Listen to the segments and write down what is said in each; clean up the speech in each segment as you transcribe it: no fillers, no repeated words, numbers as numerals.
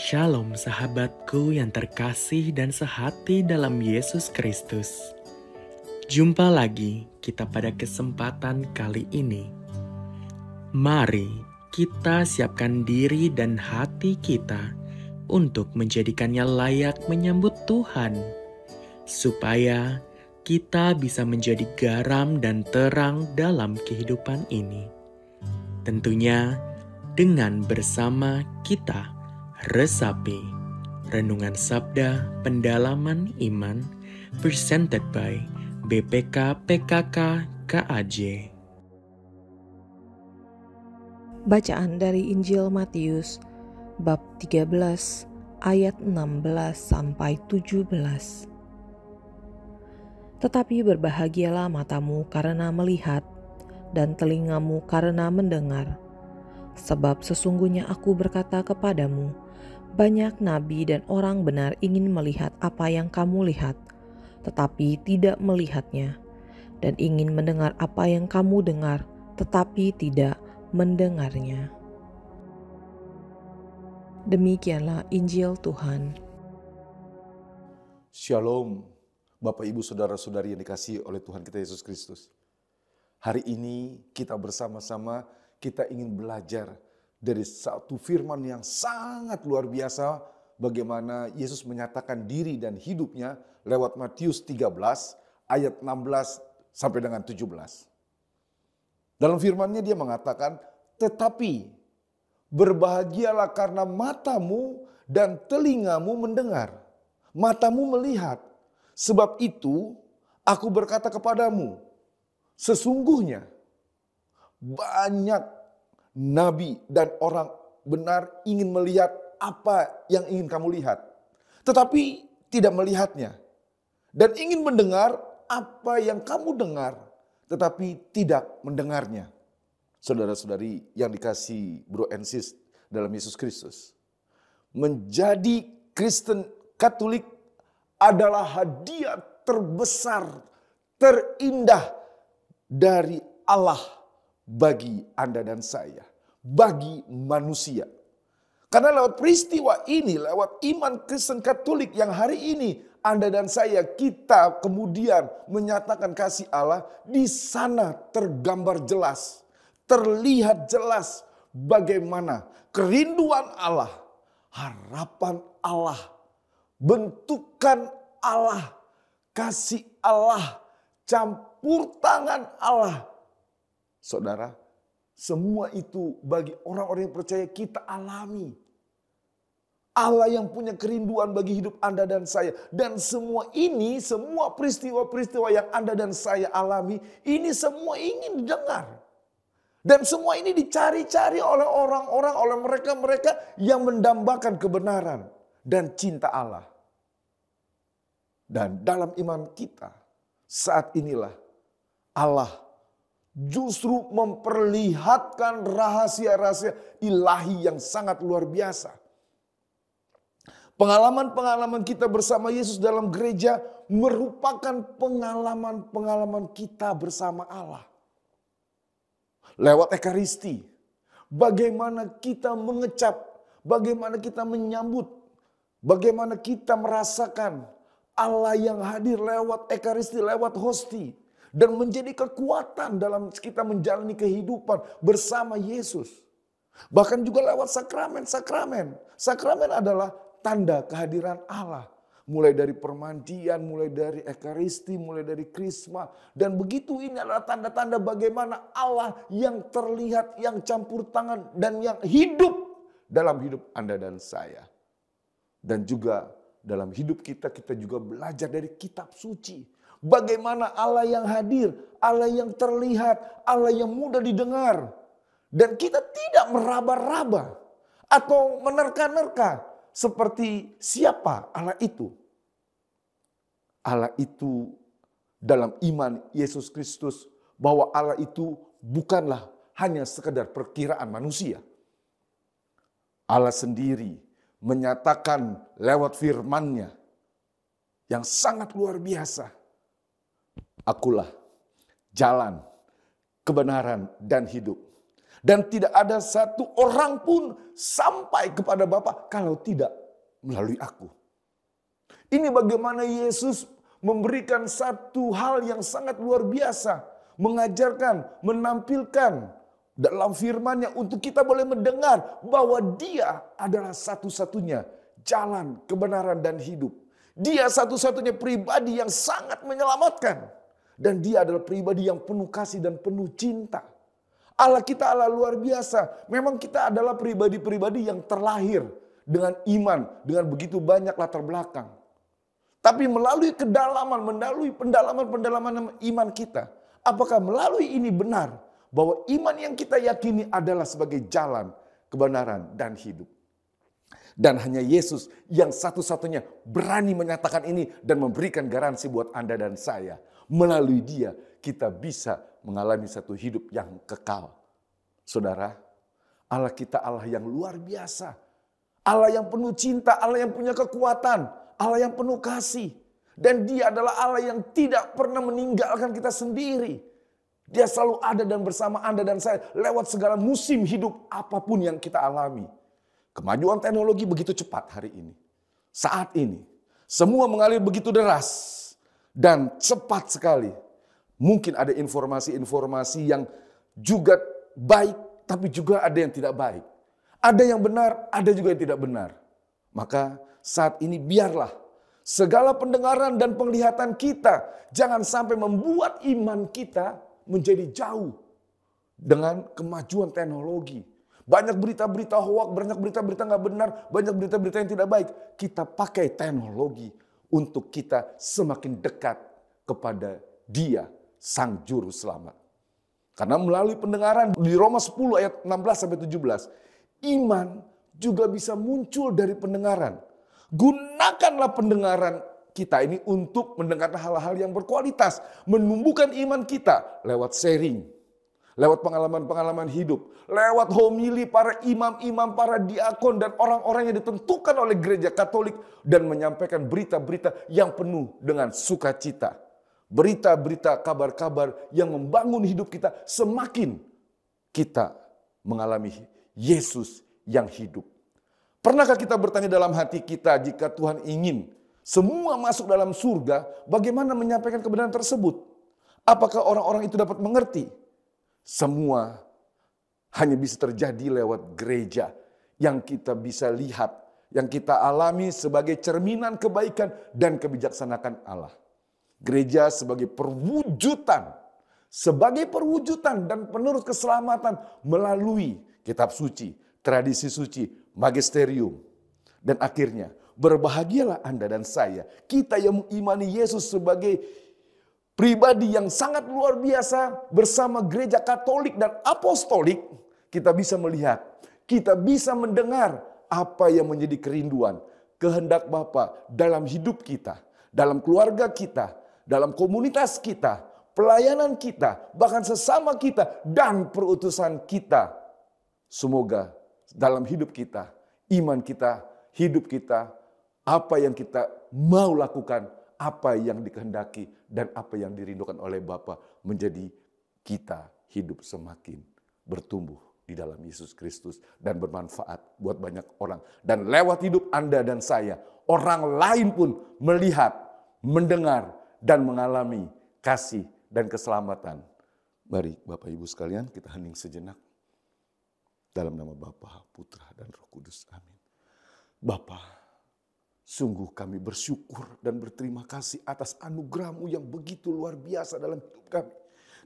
Shalom sahabatku yang terkasih dan sehati dalam Yesus Kristus. Jumpa lagi kita pada kesempatan kali ini. Mari kita siapkan diri dan hati kita untuk menjadikannya layak menyambut Tuhan. Supaya kita bisa menjadi garam dan terang dalam kehidupan ini. Tentunya dengan bersama kita resapi Renungan Sabda Pendalaman Iman presented by BPK PKK KAJ. Bacaan dari Injil Matius bab 13 ayat 16 sampai 17. Tetapi berbahagialah matamu karena melihat dan telingamu karena mendengar. Sebab sesungguhnya aku berkata kepadamu, banyak nabi dan orang benar ingin melihat apa yang kamu lihat, tetapi tidak melihatnya, dan ingin mendengar apa yang kamu dengar, tetapi tidak mendengarnya. Demikianlah Injil Tuhan. Shalom, Bapak Ibu Saudara-saudari yang dikasihi oleh Tuhan kita Yesus Kristus. Hari ini kita bersama-sama kita ingin belajar dari satu firman yang sangat luar biasa bagaimana Yesus menyatakan diri dan hidupnya lewat Matius 13 ayat 16 sampai dengan 17. Dalam firman-Nya dia mengatakan, tetapi berbahagialah karena matamu dan telingamu mendengar, matamu melihat. Sebab itu aku berkata kepadamu, sesungguhnya banyak nabi dan orang benar ingin melihat apa yang ingin kamu lihat, tetapi tidak melihatnya. Dan ingin mendengar apa yang kamu dengar, tetapi tidak mendengarnya. Saudara-saudari yang dikasihi bro and sis dalam Yesus Kristus. Menjadi Kristen Katolik adalah hadiah terbesar, terindah dari Allah bagi Anda dan saya, bagi manusia. Karena lewat peristiwa ini, lewat iman Kristen Katolik yang hari ini Anda dan saya, kita kemudian menyatakan kasih Allah, di sana tergambar jelas, terlihat jelas bagaimana kerinduan Allah, harapan Allah, bentukan Allah, kasih Allah, campur tangan Allah. Saudara, semua itu bagi orang-orang yang percaya kita alami. Allah yang punya kerinduan bagi hidup Anda dan saya. Dan semua ini, semua peristiwa-peristiwa yang Anda dan saya alami, ini semua ingin didengar. Dan semua ini dicari-cari oleh orang-orang, oleh mereka-mereka yang mendambakan kebenaran dan cinta Allah. Dan dalam iman kita, saat inilah Allah justru memperlihatkan rahasia-rahasia ilahi yang sangat luar biasa. Pengalaman-pengalaman kita bersama Yesus dalam gereja merupakan pengalaman-pengalaman kita bersama Allah. Lewat Ekaristi, bagaimana kita mengecap, bagaimana kita menyambut, bagaimana kita merasakan Allah yang hadir lewat Ekaristi, lewat hosti. Dan menjadi kekuatan dalam kita menjalani kehidupan bersama Yesus. Bahkan juga lewat sakramen-sakramen. Sakramen adalah tanda kehadiran Allah. Mulai dari permandian, mulai dari Ekaristi, mulai dari Krisma. Dan begitu ini adalah tanda-tanda bagaimana Allah yang terlihat, yang campur tangan, dan yang hidup dalam hidup Anda dan saya. Dan juga dalam hidup kita, kita juga belajar dari kitab suci. Bagaimana Allah yang hadir, Allah yang terlihat, Allah yang mudah didengar. Dan kita tidak meraba-raba atau menerka-nerka seperti siapa Allah itu. Allah itu dalam iman Yesus Kristus bahwa Allah itu bukanlah hanya sekedar perkiraan manusia. Allah sendiri menyatakan lewat firman-Nya yang sangat luar biasa. Akulah jalan, kebenaran, dan hidup. Dan tidak ada satu orang pun sampai kepada Bapa kalau tidak melalui aku. Ini bagaimana Yesus memberikan satu hal yang sangat luar biasa. Mengajarkan, menampilkan dalam firman-Nya untuk kita boleh mendengar bahwa Dia adalah satu-satunya jalan, kebenaran, dan hidup. Dia satu-satunya pribadi yang sangat menyelamatkan. Dan Dia adalah pribadi yang penuh kasih dan penuh cinta. Allah kita Allah luar biasa. Memang kita adalah pribadi-pribadi yang terlahir dengan iman, dengan begitu banyak latar belakang. Tapi melalui kedalaman, melalui pendalaman iman kita, apakah melalui ini benar bahwa iman yang kita yakini adalah sebagai jalan, kebenaran, dan hidup. Dan hanya Yesus yang satu-satunya berani menyatakan ini dan memberikan garansi buat Anda dan saya. Melalui Dia kita bisa mengalami satu hidup yang kekal. Saudara, Allah kita Allah yang luar biasa. Allah yang penuh cinta, Allah yang punya kekuatan, Allah yang penuh kasih. Dan Dia adalah Allah yang tidak pernah meninggalkan kita sendiri. Dia selalu ada dan bersama Anda dan saya lewat segala musim hidup apapun yang kita alami. Kemajuan teknologi begitu cepat hari ini. Saat ini, semua mengalir begitu deras dan cepat sekali. Mungkin ada informasi-informasi yang juga baik, tapi juga ada yang tidak baik. Ada yang benar, ada juga yang tidak benar. Maka saat ini biarlah segala pendengaran dan penglihatan kita jangan sampai membuat iman kita menjadi jauh dengan kemajuan teknologi. Banyak berita-berita hoak, banyak berita-berita nggak benar, banyak berita-berita yang tidak baik. Kita pakai teknologi untuk kita semakin dekat kepada Dia, Sang Juru Selamat. Karena melalui pendengaran di Roma 10 ayat 16-17, iman juga bisa muncul dari pendengaran. Gunakanlah pendengaran kita ini untuk mendengar hal-hal yang berkualitas. Menumbuhkan iman kita lewat sharing, lewat pengalaman-pengalaman hidup, lewat homili para imam-imam, para diakon, dan orang-orang yang ditentukan oleh gereja Katolik, dan menyampaikan berita-berita yang penuh dengan sukacita. Berita-berita, kabar-kabar yang membangun hidup kita semakin kita mengalami Yesus yang hidup. Pernahkah kita bertanya dalam hati kita, jika Tuhan ingin semua masuk dalam surga, bagaimana menyampaikan kebenaran tersebut? Apakah orang-orang itu dapat mengerti? Semua hanya bisa terjadi lewat gereja yang kita bisa lihat, yang kita alami sebagai cerminan kebaikan dan kebijaksanaan Allah. Gereja sebagai perwujudan dan penerus keselamatan melalui kitab suci, tradisi suci, magisterium. Dan akhirnya berbahagialah Anda dan saya, kita yang mengimani Yesus sebagai pribadi yang sangat luar biasa bersama gereja Katolik dan Apostolik. Kita bisa melihat, kita bisa mendengar apa yang menjadi kerinduan, kehendak Bapa dalam hidup kita, dalam keluarga kita, dalam komunitas kita, pelayanan kita, bahkan sesama kita dan perutusan kita. Semoga dalam hidup kita, iman kita, hidup kita, apa yang kita mau lakukan, apa yang dikehendaki, dan apa yang dirindukan oleh Bapa menjadi kita hidup semakin bertumbuh di dalam Yesus Kristus dan bermanfaat buat banyak orang. Dan lewat hidup Anda dan saya, orang lain pun melihat, mendengar, dan mengalami kasih dan keselamatan. Mari Bapak Ibu sekalian, kita hening sejenak. Dalam nama Bapa, Putra, dan Roh Kudus. Amin. Bapa, sungguh kami bersyukur dan berterima kasih atas anugerah-Mu yang begitu luar biasa dalam hidup kami.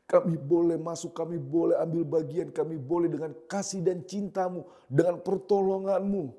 Kami boleh masuk, kami boleh ambil bagian, kami boleh dengan kasih dan cinta-Mu, dengan pertolongan-Mu.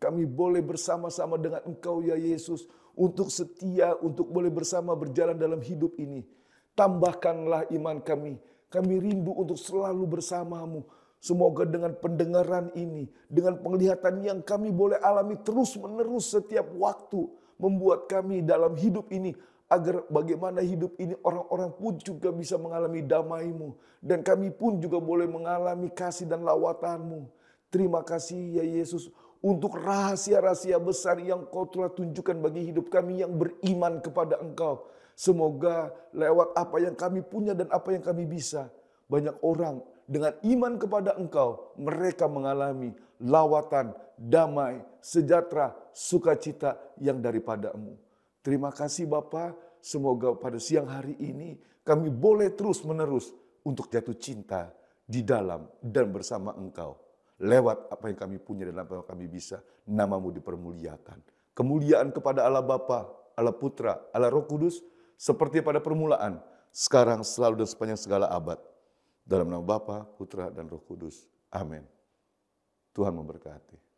Kami boleh bersama-sama dengan Engkau ya Yesus, untuk setia, untuk boleh bersama berjalan dalam hidup ini. Tambahkanlah iman kami. Kami rindu untuk selalu bersama-Mu. Semoga dengan pendengaran ini, dengan penglihatan yang kami boleh alami terus-menerus setiap waktu, membuat kami dalam hidup ini, agar bagaimana hidup ini orang-orang pun juga bisa mengalami damai-Mu. Dan kami pun juga boleh mengalami kasih dan lawatan-Mu. Terima kasih ya Yesus, untuk rahasia-rahasia besar yang Kau telah tunjukkan bagi hidup kami yang beriman kepada Engkau. Semoga lewat apa yang kami punya dan apa yang kami bisa, banyak orang dengan iman kepada Engkau, mereka mengalami lawatan, damai, sejahtera, sukacita yang daripada-Mu. Terima kasih Bapa, semoga pada siang hari ini kami boleh terus-menerus untuk jatuh cinta di dalam dan bersama Engkau. Lewat apa yang kami punya dan apa yang kami bisa, nama-Mu dipermuliakan. Kemuliaan kepada Allah Bapa, Allah Putra, Allah Roh Kudus, seperti pada permulaan, sekarang, selalu, dan sepanjang segala abad. Dalam nama Bapa, Putra, dan Roh Kudus. Amin. Tuhan memberkati.